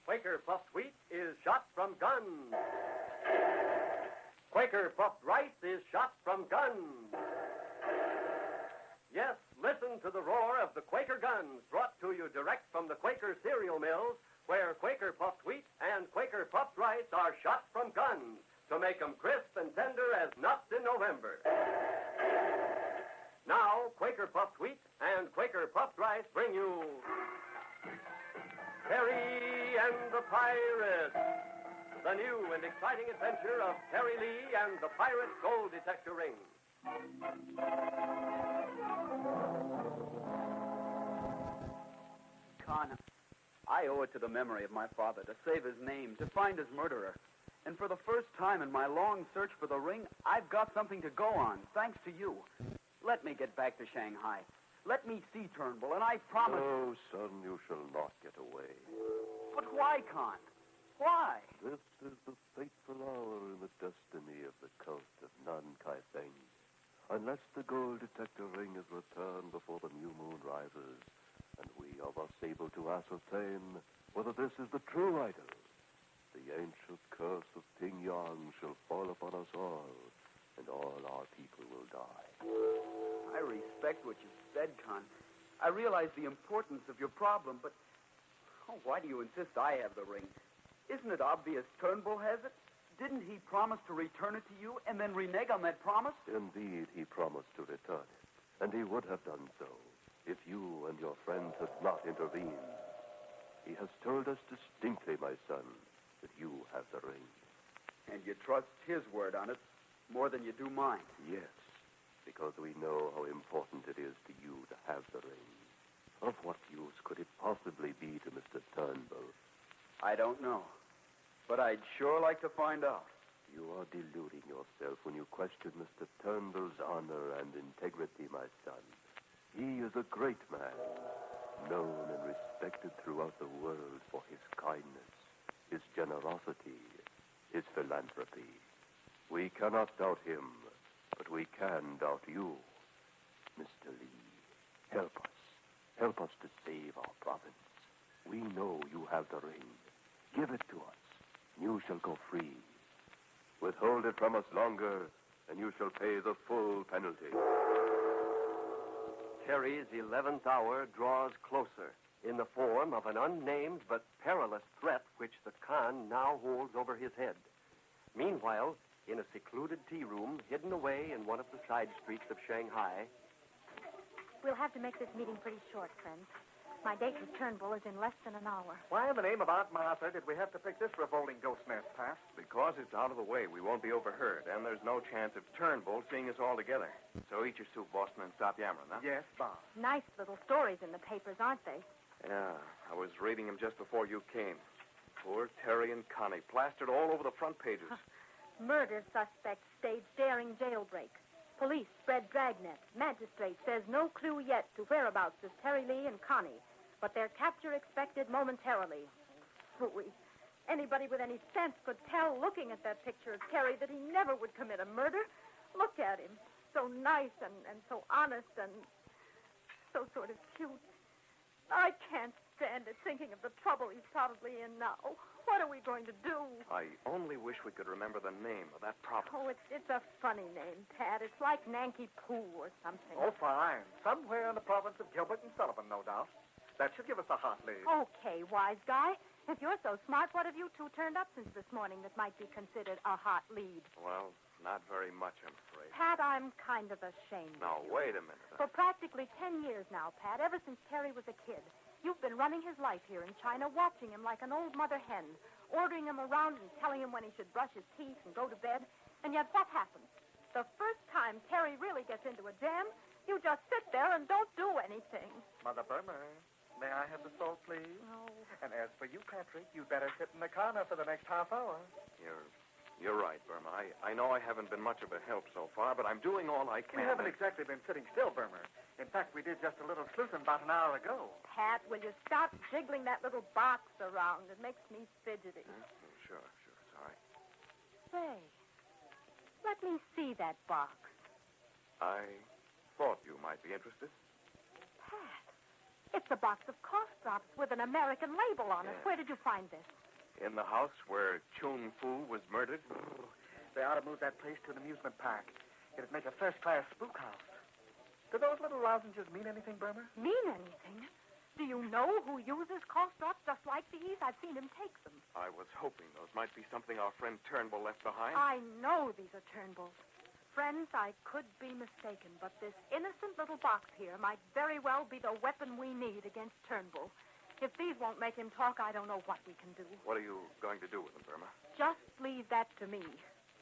Quaker puffed wheat is shot from guns. Quaker puffed rice is shot from guns. Yes, listen to the roar of the Quaker guns brought to you direct from the Quaker cereal mills, where Quaker puffed wheat and Quaker puffed rice are shot from guns to make them crisp and tender as nuts in November. Now, Quaker puffed wheat and Quaker puffed rice bring you Terry and the Pirates, the new and exciting adventure of Terry Lee and the Pirates' Gold Detector Ring. Con, I owe it to the memory of my father to save his name, to find his murderer. And for the first time in my long search for the ring, I've got something to go on, thanks to you. Let me get back to Shanghai. Let me see Turnbull, and I promise... No, son, you shall not get away. But why, Con? Why? This is the fateful hour in the destiny of the cult of Nankai Feng. Unless the gold detector ring is returned before the new moon rises, and we are thus able to ascertain whether this is the true idol, the ancient curse of Ping Yang shall fall upon us all, and all our people will die. I respect what you said, Con. I realize the importance of your problem, but why do you insist I have the ring? Isn't it obvious Turnbull has it? Didn't he promise to return it to you and then renege on that promise? Indeed, he promised to return it, and he would have done so if you and your friends had not intervened. He has told us distinctly, my son, that you have the ring. And you trust his word on it more than you do mine. Yes, because we know how important it is to you to have the ring. Of what use could it possibly be to Mr. Turnbull? I don't know, but I'd sure like to find out. You are deluding yourself when you question Mr. Turnbull's honor and integrity, my son. He is a great man, known and respected throughout the world for his kindness, his generosity, his philanthropy. We cannot doubt him, but we can doubt you. Mr. Lee, help us. Help us to save our province. We know you have the ring. Give it to us, and you shall go free. Withhold it from us longer, and you shall pay the full penalty. Terry's 11th hour draws closer in the form of an unnamed but perilous threat which the Khan now holds over his head. Meanwhile, in a secluded tea room hidden away in one of the side streets of Shanghai... We'll have to make this meeting pretty short, friends. My date with Turnbull is in less than an hour. Why in the name of Aunt Martha did we have to pick this revolting ghost nest, Pat? Because it's out of the way. We won't be overheard, and there's no chance of Turnbull seeing us all together. So eat your soup, Boston, and stop yammering, huh? Yes, Bob. Nice little stories in the papers, aren't they? Yeah, I was reading them just before you came. Poor Terry and Connie, plastered all over the front pages. Murder suspect staged daring jailbreak. Police spread dragnet. Magistrate says no clue yet to whereabouts of Terry Lee and Connie, but their capture expected momentarily. Phooey. Anybody with any sense could tell, looking at that picture of Terry, that he never would commit a murder. Look at him. So nice and so honest and so sort of cute. I can't stand it, thinking of the trouble he's probably in now. What are we going to do? I only wish we could remember the name of that province. Oh, it's a funny name, Pat. It's like Nanky Poo or something. Oh, fine. Somewhere in the province of Gilbert and Sullivan, no doubt. That should give us a hot lead. Okay, wise guy. If you're so smart, what have you two turned up since this morning that might be considered a hot lead? Well, not very much, I'm afraid. Pat, I'm kind of ashamed Now, of you. wait a minute. For practically 10 years now, Pat, ever since Terry was a kid, you've been running his life here in China, watching him like an old mother hen, ordering him around and telling him when he should brush his teeth and go to bed. And yet what happens? The first time Terry really gets into a jam, you just sit there and don't do anything. Mother Burma, may I have the salt, please? No. And as for you, Patrick, you'd better sit in the corner for the next half hour. You're right, Burma. I know I haven't been much of a help so far, but I'm doing all I can. We haven't exactly been sitting still, Burma. In fact, we did just a little sleuthing about an hour ago. Pat, will you stop jiggling that little box around? It makes me fidgety. Sure, it's all right. Say, let me see that box. I thought you might be interested. Pat, it's It's a box of cough drops with an American label on it. Yeah. Where did you find this? In the house where Chun Fu was murdered? They ought to move that place to an amusement park. It'd make a first-class spook house. Do those little lozenges mean anything, Burma? Mean anything? Do you know who uses cough drops just like these? I've seen him take them. I was hoping those might be something our friend Turnbull left behind. I know these are Turnbull's. Friends, I could be mistaken, but this innocent little box here might very well be the weapon we need against Turnbull. If these won't make him talk, I don't know what we can do. What are you going to do with them, Burma? Just leave that to me.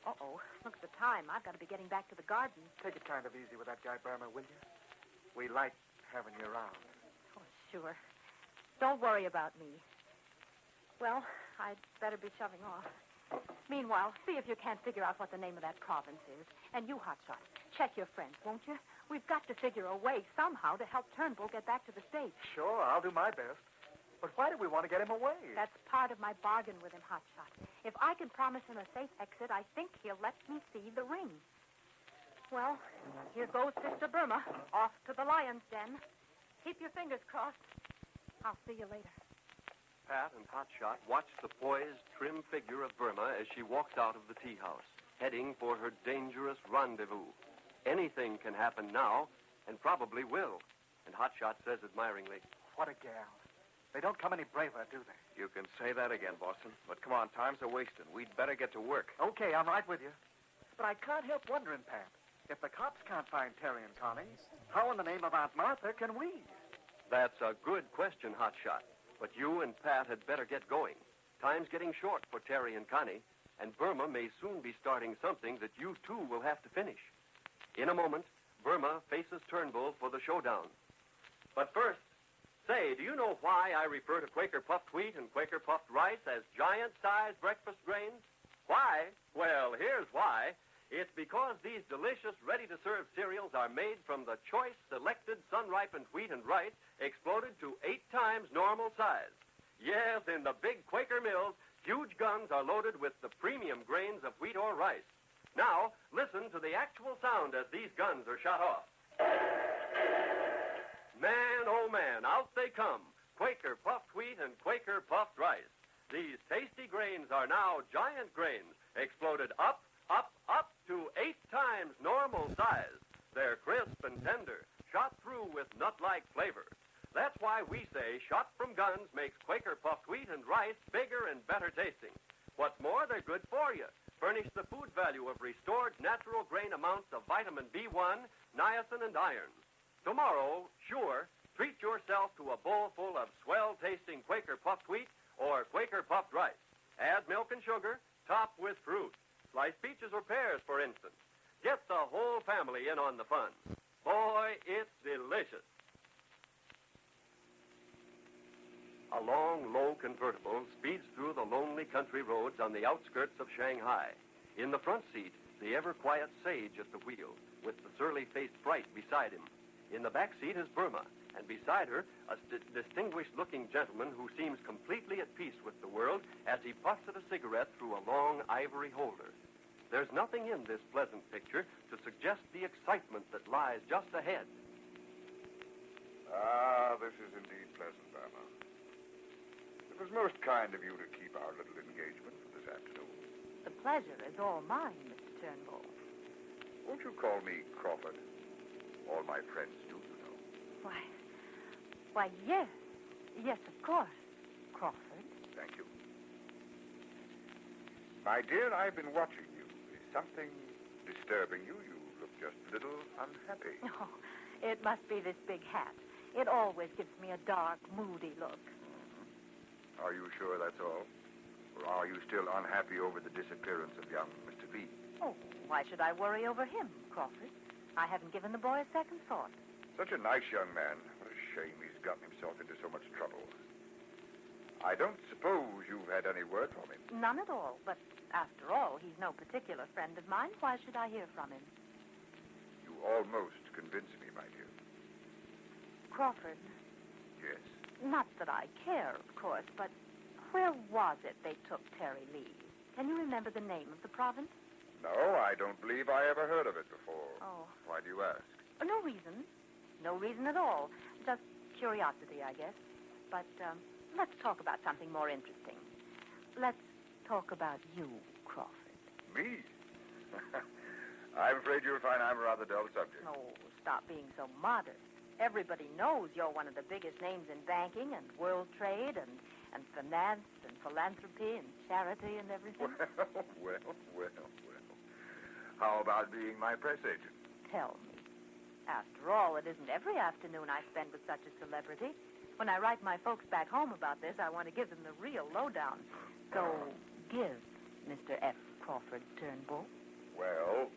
Uh-oh. Look at the time. I've got to be getting back to the garden. Take it kind of easy with that guy, Burma, will you? We like having you around. Oh, sure. Don't worry about me. Well, I'd better be shoving off. Meanwhile, see if you can't figure out what the name of that province is. And you, Hotshot, check your friends, won't you? We've got to figure a way somehow to help Turnbull get back to the States. Sure, I'll do my best. But why do we want to get him away? That's part of my bargain with him, Hotshot. If I can promise him a safe exit, I think he'll let me see the ring. Well, here goes Sister Burma, off to the lion's den. Keep your fingers crossed. I'll see you later. Pat and Hotshot watched the poised, trim figure of Burma as she walked out of the tea house, heading for her dangerous rendezvous. Anything can happen now, and probably will. And Hotshot says admiringly, What a gal. They don't come any braver, do they? You can say that again, Boston. But come on, time's a-wasting. We'd better get to work. Okay, I'm right with you. But I can't help wondering, Pat, if the cops can't find Terry and Connie, how in the name of Aunt Martha can we? That's a good question, Hotshot. But you and Pat had better get going. Time's getting short for Terry and Connie, and Burma may soon be starting something that you two will have to finish. In a moment, Burma faces Turnbull for the showdown. But first, say, do you know why I refer to Quaker puffed wheat and Quaker puffed rice as giant-sized breakfast grains? Why? Well, here's why. It's because these delicious, ready-to-serve cereals are made from the choice, selected, sun-ripened wheat and rice exploded to 8 times normal size. Yes, in the big Quaker mills, huge guns are loaded with the premium grains of wheat or rice. Now, listen to the actual sound as these guns are shot off. Man, oh man, out they come. Quaker puffed wheat and Quaker puffed rice. These tasty grains are now giant grains, exploded up, up, up to 8 times normal size. They're crisp and tender, shot through with nut-like flavor. That's why we say shot from guns makes Quaker puffed wheat and rice bigger and better tasting. What's more, they're good for you. Furnish the food value of restored natural grain amounts of vitamin B1, niacin, and iron. Tomorrow, sure, treat yourself to a bowl full of swell-tasting Quaker puffed wheat or Quaker puffed rice. Add milk and sugar, top with fruit. Sliced peaches or pears, for instance. Get the whole family in on the fun. Boy, it's delicious. A long, low convertible speeds through the lonely country roads on the outskirts of Shanghai. In the front seat, the ever-quiet Sage at the wheel, with the surly-faced Bright beside him. In the back seat is Burma, and beside her, a distinguished-looking gentleman who seems completely at peace with the world as he puffs at a cigarette through a long ivory holder. There's nothing in this pleasant picture to suggest the excitement that lies just ahead. Ah, this is indeed pleasant, Burma. It was most kind of you to keep our little engagement for this afternoon. The pleasure is all mine, Mr. Turnbull. Won't you call me Crawford? All my friends do, you know. Why, yes. Yes, of course. Crawford. Thank you. My dear, I've been watching you. Is something disturbing you? You look just a little unhappy. Oh, it must be this big hat. It always gives me a dark, moody look. Are you sure that's all? Or are you still unhappy over the disappearance of young Mr. Lee? Oh, why should I worry over him, Crawford? I haven't given the boy a second thought. Such a nice young man. What a shame he's gotten himself into so much trouble. I don't suppose you've had any word from him. None at all, but after all, he's no particular friend of mine. Why should I hear from him? You almost convinced me, my dear. Crawford, Yes. not that I care, of course, but where was it they took Terry Lee? Can you remember the name of the province? No, I don't believe I ever heard of it before. Oh. Why do you ask? No reason. No reason at all. Just curiosity, I guess. But let's talk about something more interesting. Let's talk about you, Crawford. Me? I'm afraid you'll find I'm a rather dull subject. Oh, stop being so modest. Everybody knows you're one of the biggest names in banking and world trade and finance and philanthropy and charity and everything. Well. How about being my press agent? Tell me. After all, it isn't every afternoon I spend with such a celebrity. When I write my folks back home about this, I want to give them the real lowdown. So, give Mr. F. Crawford Turnbull. Well,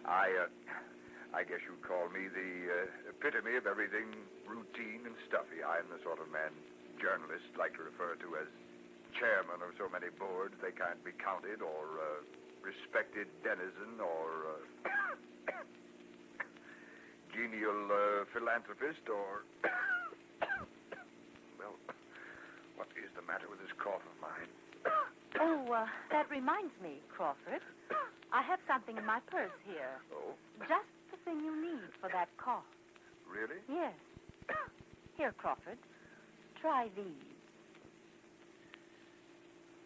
I guess you'd call me the epitome of everything routine and stuffy. I'm the sort of man journalists like to refer to as chairman of so many boards they can't be counted, or respected denizen, or genial philanthropist, or... Well, what is the matter with this cough of mine? That reminds me, Crawford. I have something in my purse here. Oh? Just the thing you need for that cough. Really? Yes. Here, Crawford. Try these.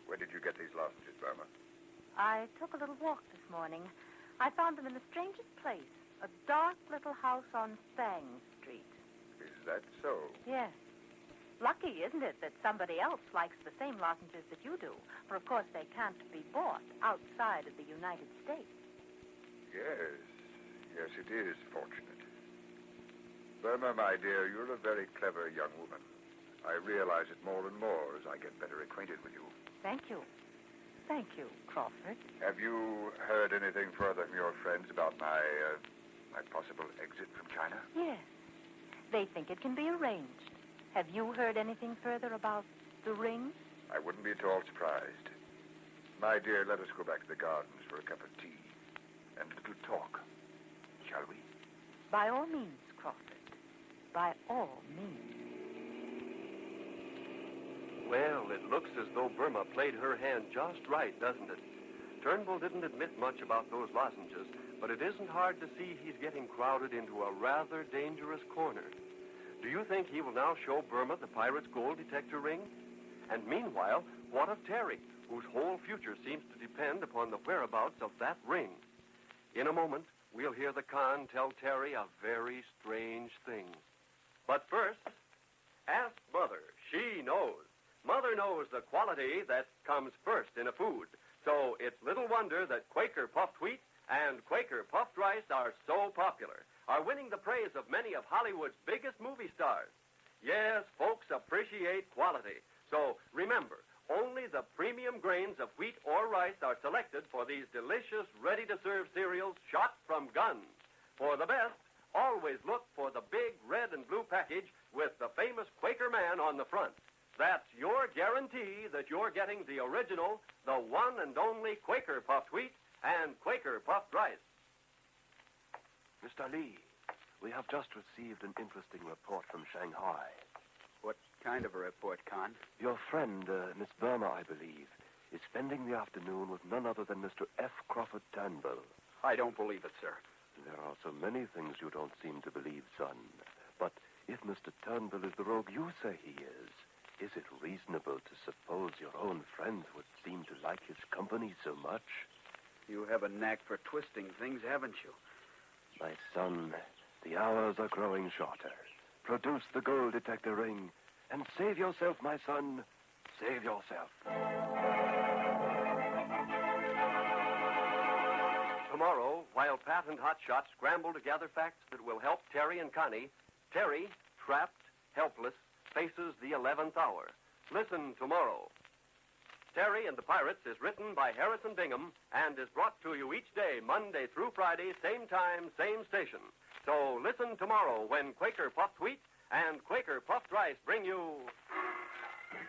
Where did you get these lozenges, Burma? I took a little walk this morning. I found them in the strangest place. A dark little house on Spang Street. Is that so? Yes. Lucky, isn't it, that somebody else likes the same lozenges that you do? For, of course, they can't be bought outside of the United States. Yes, it is fortunate. Burma, my dear, you're a very clever young woman. I realize it more and more as I get better acquainted with you. Thank you. Thank you, Crawford. Have you heard anything further from your friends about my possible exit from China? Yes. They think it can be arranged. Have you heard anything further about the ring? I wouldn't be at all surprised. My dear, let us go back to the gardens for a cup of tea and a little talk, shall we? By all means, Crawford. By all means. Well, it looks as though Burma played her hand just right, doesn't it? Turnbull didn't admit much about those lozenges, but it isn't hard to see he's getting crowded into a rather dangerous corner. Do you think he will now show Burma the pirate's gold detector ring? And meanwhile, what of Terry, whose whole future seems to depend upon the whereabouts of that ring? In a moment, we'll hear the Khan tell Terry a very strange thing. But first, ask Mother. She knows. Mother knows the quality that comes first in a food. So it's little wonder that Quaker puffed wheat and Quaker puffed rice are so popular, are winning the praise of many of Hollywood's biggest movie stars. Yes, folks appreciate quality. So remember, only the premium grains of wheat or rice are selected for these delicious, ready-to-serve cereals shot from guns. For the best, always look for the big red and blue package with the famous Quaker man on the front. That's your guarantee that you're getting the original, the one and only Quaker puffed wheat and Quaker puffed rice. Mr. Lee, we have just received an interesting report from Shanghai. What kind of a report, Con? Your friend, Miss Burma, I believe, is spending the afternoon with none other than Mr. F. Crawford Turnbull. I don't believe it, sir. There are so many things you don't seem to believe, son. But if Mr. Turnbull is the rogue you say he is it reasonable to suppose your own friends would seem to like his company so much? You have a knack for twisting things, haven't you? My son, the hours are growing shorter. Produce the gold detector ring and save yourself, my son. Save yourself. Tomorrow, while Pat and Hotshot scramble to gather facts that will help Terry and Connie, Terry, trapped, helpless, faces the 11th hour. Listen tomorrow. Terry and the Pirates is written by Harrison Bingham and is brought to you each day, Monday through Friday, same time, same station. So listen tomorrow when Quaker puffed wheat and Quaker puffed rice bring you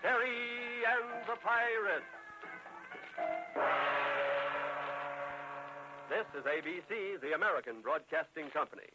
Terry and the Pirates. This is ABC, the American Broadcasting Company.